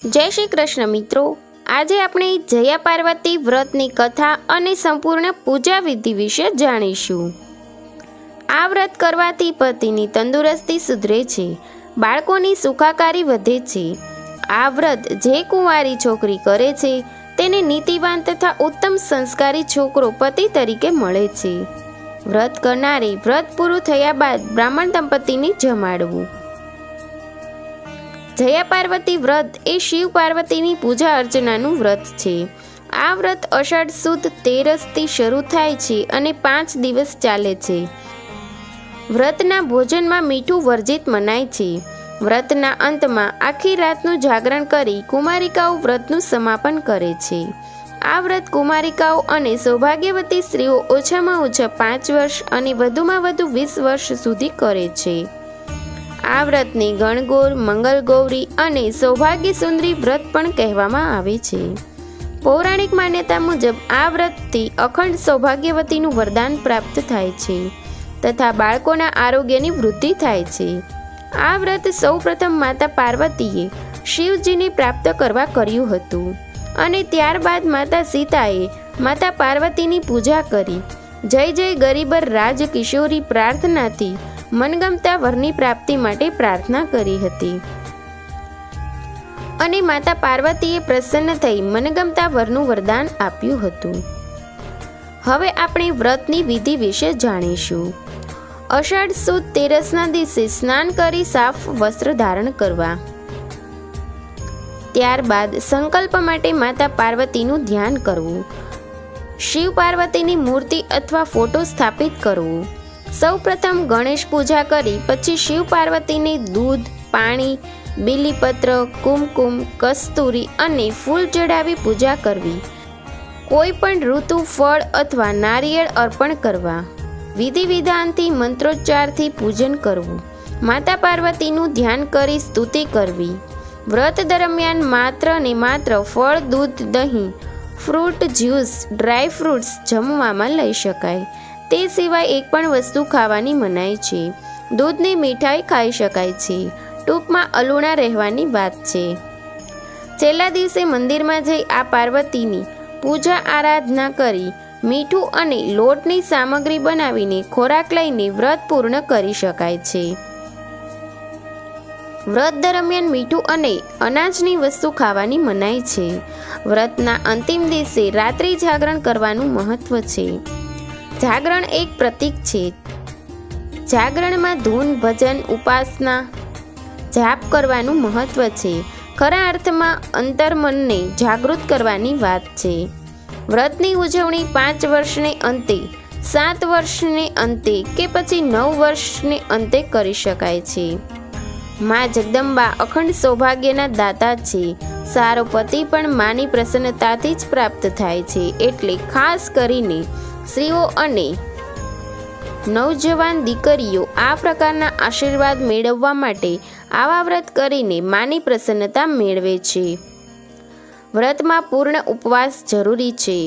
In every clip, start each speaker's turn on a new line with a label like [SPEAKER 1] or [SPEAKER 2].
[SPEAKER 1] જય શ્રી કૃષ્ણ મિત્રો, આજે આપણે જયા પાર્વતી વ્રતની કથા અને સંપૂર્ણ પૂજા વિધિ વિશે જાણીશું। આ વ્રત કરવાથી પતિની તંદુરસ્તી સુધરે છે, બાળકોની સુખાકારી વધે છે। આ વ્રત જે કુંવારી છોકરી કરે છે તેને નીતિવાન તથા ઉત્તમ સંસ્કારી છોકરો પતિ તરીકે મળે છે। વ્રત કરનારે વ્રત પૂરું થયા બાદ બ્રાહ્મણ દંપતીને જમાડવું। જયા પાર્વતી વ્રત એ શિવ પાર્વતીની પૂજા અર્ચનાનું વ્રત છે। આ વ્રત અષાઢ સુદ 13થી શરૂ થાય છે અને 5 દિવસ ચાલે છે। વ્રતના ભોજનમાં મીઠું વર્જિત મનાય છે। વ્રતના અંતમાં આખી રાતનું જાગરણ કરી કુમારિકાઓ વ્રતનું સમાપન કરે છે। આ વ્રત કુમારિકાઓ અને સૌભાગ્યવતી સ્ત્રીઓ ઓછામાં ઓછા 5 વર્ષ અને વધુમાં વધુ 20 વર્ષ સુધી કરે છે। આ વ્રતને ગણગોર, મંગલગૌરી અને સૌભાગ્ય સુંદરી વ્રત પણ કહેવામાં આવે છે। પૌરાણિક માન્યતા મુજબ આ વ્રતથી અખંડ સૌભાગ્યવતીનું વરદાન પ્રાપ્ત થાય છે તથા બાળકોના આરોગ્યની વૃદ્ધિ થાય છે। આ વ્રત સૌપ્રથમ માતા પાર્વતીએ શિવજીને પ્રાપ્ત કરવા કર્યું હતું અને ત્યારબાદ માતા સીતાએ માતા પાર્વતીની પૂજા કરી જય જય ગરીબર રાજ કિશોરી પ્રાર્થનાથી મનગમતા વરની પ્રાપ્તિ માટે પ્રાર્થના કરી હતી અને માતા પાર્વતીએ પ્રસન્ન થઈ મનગમતા વરનું વરદાન આપ્યું હતું। હવે આપણે વ્રતની વિધિ વિશે જાણીશું। અષાઢ સુદ 13ના દિવસે સ્નાન કરી સાફ વસ્ત્ર ધારણ કરવા। ત્યારબાદ સંકલ્પ માટે માતા પાર્વતીનું ધ્યાન કરવું। શિવ પાર્વતીની મૂર્તિ અથવા ફોટો સ્થાપિત કરવો। સૌપ્રથમ ગણેશ પૂજા કરી પછી શિવ પાર્વતીને દૂધ, પાણી, બીલીપત્ર, કુમકુમ, કસ્તુરી અને ફૂલ ચડાવી પૂજા કરવી। કોઈ પણ ઋતુ, ફળ અથવા નારિયેળ અર્પણ કરવા। વિધિ વિધાનથી મંત્રોચ્ચારથી પૂજન કરવું। માતા પાર્વતીનું ધ્યાન કરી સ્તુતિ કરવી। વ્રત દરમિયાન માત્ર ને માત્ર ફળ, દૂધ, દહીં, ફ્રૂટ જ્યુસ, ડ્રાય ફ્રૂટ્સ જમવામાં લઈ શકાય। તે સિવાય એક પણ વસ્તુ ખાવાની મનાય છે। દૂધની મીઠાઈ ખાઈ શકાય છે। ટૂંકમાં અલુણા રહેવાની વાત છે। છેલ્લા દિવસે મંદિરમાં જઈ આ પાર્વતીની પૂજા આરાધના કરી મીઠું અને લોટની સામગ્રી બનાવીને ખોરાક લઈને વ્રત પૂર્ણ કરી શકાય છે। વ્રત દરમિયાન મીઠું અને અનાજની વસ્તુ ખાવાની મનાય છે। વ્રતના અંતિમ દિવસે રાત્રિ જાગરણ કરવાનું મહત્વ છે। જાગરણ એક પ્રતીક છે। જાગરણમાં ધૂન, ભજન, ઉપાસના, જાપ કરવાનું મહત્વ છે। ખરા અર્થમાં અંતર્મનને જાગૃત કરવાની વાત છે। વ્રતની ઉજવણી 5 વર્ષને અંતે, 7 વર્ષને અંતે કે પછી 9 વર્ષને અંતે કરી શકાય છે। મા જગદંબા અખંડ સૌભાગ્યના દાતા છે। સારો પતિ પણ માની પ્રસન્નતાથી જ પ્રાપ્ત થાય છે। એટલે ખાસ કરીને સ્ત્રીઓ અને નવજવાન દીકરીઓ આ પ્રકારના આશીર્વાદ મેળવવા માટે આવા વ્રત કરીને માની પ્રસન્નતા મેળવે છે। વ્રતમાં પૂર્ણ ઉપવાસ જરૂરી છે।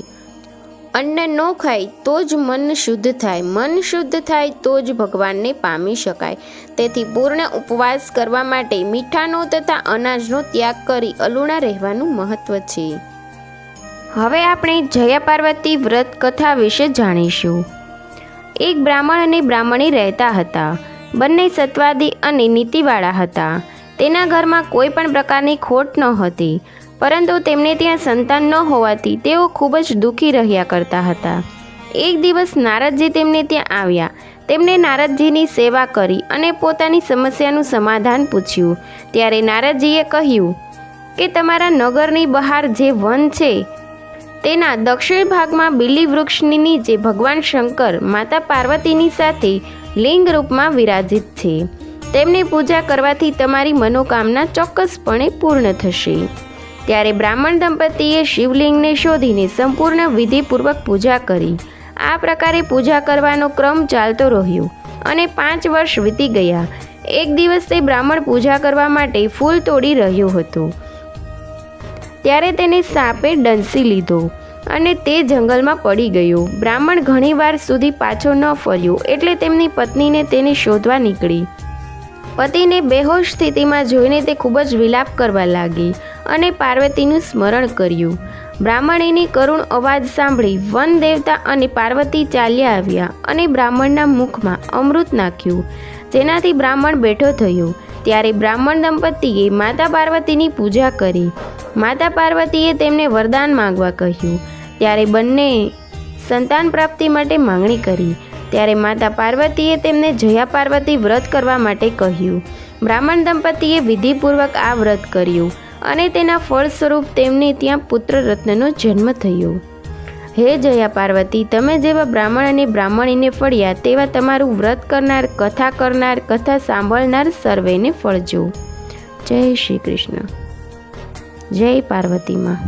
[SPEAKER 1] અન્ન ન ખાય તો જ મન શુદ્ધ થાય, મન શુદ્ધ થાય તો જ ભગવાનને પામી શકાય। તેથી પૂર્ણ ઉપવાસ કરવા માટે મીઠાનો તથા અનાજનો ત્યાગ કરી અલુણા રહેવાનું મહત્વ છે। હવે આપણે જયા પાર્વતી વ્રત કથા વિશે જાણીશું। એક બ્રાહ્મણ અને બ્રાહ્મણી રહેતા હતા। બંને સત્વાદી અને નીતિવાળા હતા। તેના ઘરમાં કોઈ પણ પ્રકારની ખોટ ન હતી, પરંતુ તેમને ત્યાં સંતાન ન હોવાથી તેઓ ખૂબ જ દુઃખી રહ્યા કરતા હતા। એક દિવસ નારદજી તેમને ત્યાં આવ્યા। તેમણે નારદજીની સેવા કરી અને પોતાની સમસ્યાનું સમાધાન પૂછ્યું। ત્યારે નારદજીએ કહ્યું કે તમારા નગરની બહાર જે વન છે તેના દક્ષિણ ભાગમાં બીલી વૃક્ષની નીચે ભગવાન શંકર માતા પાર્વતીની સાથે લિંગ રૂપમાં વિરાજિત છે। તેમની પૂજા કરવાથી તમારી મનોકામના ચોક્કસપણે પૂર્ણ થશે। ત્યારે બ્રાહ્મણ દંપતીએ શિવલિંગને શોધીને સંપૂર્ણ વિધિપૂર્વક પૂજા કરી। આ પ્રકારે પૂજા કરવાનો ક્રમ ચાલતો રહ્યો અને 5 વર્ષ વીતી ગયા। એક દિવસ તે બ્રાહ્મણ પૂજા કરવા માટે ફૂલ તોડી રહ્યો હતો ત્યારે તેને સાપે ડંસી લીધો અને તે જંગલમાં પડી ગયો। બ્રાહ્મણ ઘણી વાર સુધી પાછો ન ફર્યો એટલે તેમની પત્નીને તેને શોધવા નીકળી। પતિને બેહોશ સ્થિતિમાં જોઈને તે ખૂબ જ વિલાપ કરવા લાગી અને પાર્વતીનું સ્મરણ કર્યું. બ્રાહ્મણીની કરુણ અવાજ સાંભળી વન દેવતા અને પાર્વતી ચાલ્યા આવ્યા અને બ્રાહ્મણના મુખમાં અમૃત નાખ્યું, જેનાથી બ્રાહ્મણ બેઠો થયો. ત્યારે બ્રાહ્મણ દંપતીએ માતા પાર્વતીની પૂજા કરી. માતા પાર્વતીએ તેમને વરદાન માંગવા કહ્યું. ત્યારે બંને સંતાન પ્રાપ્તિ માટે માંગણી કરી. ત્યારે માતા પાર્વતીએ તેમને જયા પાર્વતી વ્રત કરવા માટે કહ્યું. બ્રાહ્મણ દંપતીએ વિધિપૂર્વક આ વ્રત કર્યું અને તેના ફળ સ્વરૂપ તેમને ત્યાં પુત્ર રત્નનો જન્મ થયો. હે જયા પાર્વતી, તમે જેવા બ્રાહ્મણ અને બ્રાહ્મણીને ફળ્યા તેવા તમારું વ્રત કરનાર, કથા કરનાર, કથા સાંભળનાર સર્વેને ફળજો. જય શ્રી કૃષ્ણ. જય પાર્વતી માં.